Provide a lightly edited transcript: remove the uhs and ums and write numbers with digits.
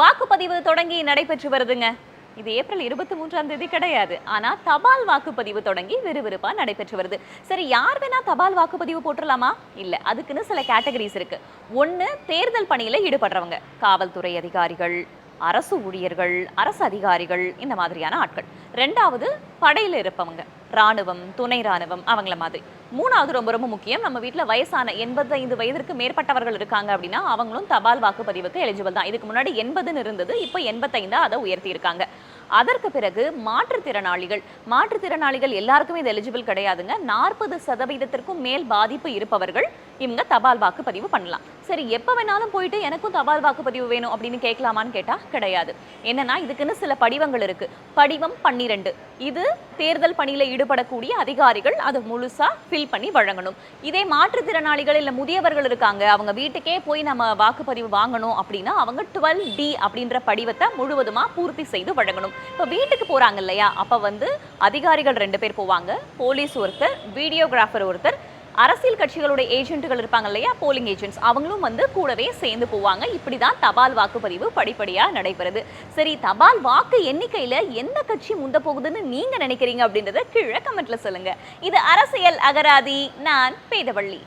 வாக்குப்பதிவு தொடங்கி நடைபெற்று வருதுங்க. இது ஏப்ரல் 23ஆம் தேதி கிடையாது. ஆனா தபால் வாக்குப்பதிவு தொடங்கி விறுவிறுப்பா நடைபெற்று வருது. சரி, யார் வேணா தபால் வாக்குப்பதிவு போட்டுடலாமா? இல்ல, அதுக்குன்னு சில கேட்டகரிஸ் இருக்கு. ஒன்னு, தேர்தல் பணியில ஈடுபடுறவங்க, காவல்துறை அதிகாரிகள், அரசு ஊழியர்கள், அரசு அதிகாரிகள், இந்த மாதிரியான ஆட்கள். ரெண்டாவது, படையில இருப்பவங்க, ராணுவம், துணை ராணுவம், அவங்கள மாதிரி. மூணாவது, ரொம்ப ரொம்ப முக்கியம், நம்ம வீட்டுல வயசான 85 வயதிற்கு மேற்பட்டவர்கள் இருக்காங்க அப்படின்னா அவங்களும் தபால் வாக்குப்பதிவுக்கு எலிஜிபிள் தான். இதுக்கு முன்னாடி 80ன்னு இருந்தது, இப்போ 85 அதை உயர்த்தி இருக்காங்க. அதற்கு பிறகு மாற்றுத்திறனாளிகள் எல்லாருக்குமே இது எலிஜிபிள் கிடையாதுங்க. 40% மேல் பாதிப்பு இருப்பவர்கள் இவங்க தபால் வாக்குப்பதிவு பண்ணலாம். சரி, எப்ப வேணாலும் போயிட்டு எனக்கும் தபால் வாக்குப்பதிவு வேணும் அப்படின்னு கேட்கலாமான்னு கேட்டா கிடையாது. என்னன்னா, இதுக்குன்னு சில படிவங்கள் இருக்கு. படிவம் 12 இது தேர்தல் பணியில ஈடுபடக்கூடிய அதிகாரிகள் அதை முழுசா ஃபில் பண்ணி வழங்கணும். இதே மாற்றுத்திறனாளிகள் இல்ல முதியவர்கள் இருக்காங்க, அவங்க வீட்டுக்கே போய் நம்ம வாக்குப்பதிவு வாங்கணும் அப்படின்னா அவங்க 12D அப்படின்ற படிவத்தை முழுவதுமா பூர்த்தி செய்து வழங்கணும். இப்ப வீட்டுக்கு போறாங்க இல்லையா, அப்ப அதிகாரிகள் 2 பேர் போவாங்க, போலீஸ் ஒருத்தர், வீடியோகிராஃபர் ஒருத்தர், அரசியல் கட்சிகளுடைய ஏஜென்ட்டுகள் இருப்பாங்க இல்லையா, போலிங் ஏஜென்ட்ஸ், அவங்களும் கூடவே சேர்ந்து போவாங்க. இப்படிதான் தபால் வாக்குப்பதிவு படிப்படியா நடைபெறுது. சரி, தபால் வாக்கு எண்ணிக்கையில எந்த கட்சி முந்த போகுதுன்னு நீங்க நினைக்கிறீங்க அப்படின்றத கீழே கமெண்ட்ல சொல்லுங்க. இது அரசியல் அகராதி. நான் பேதவள்ளி.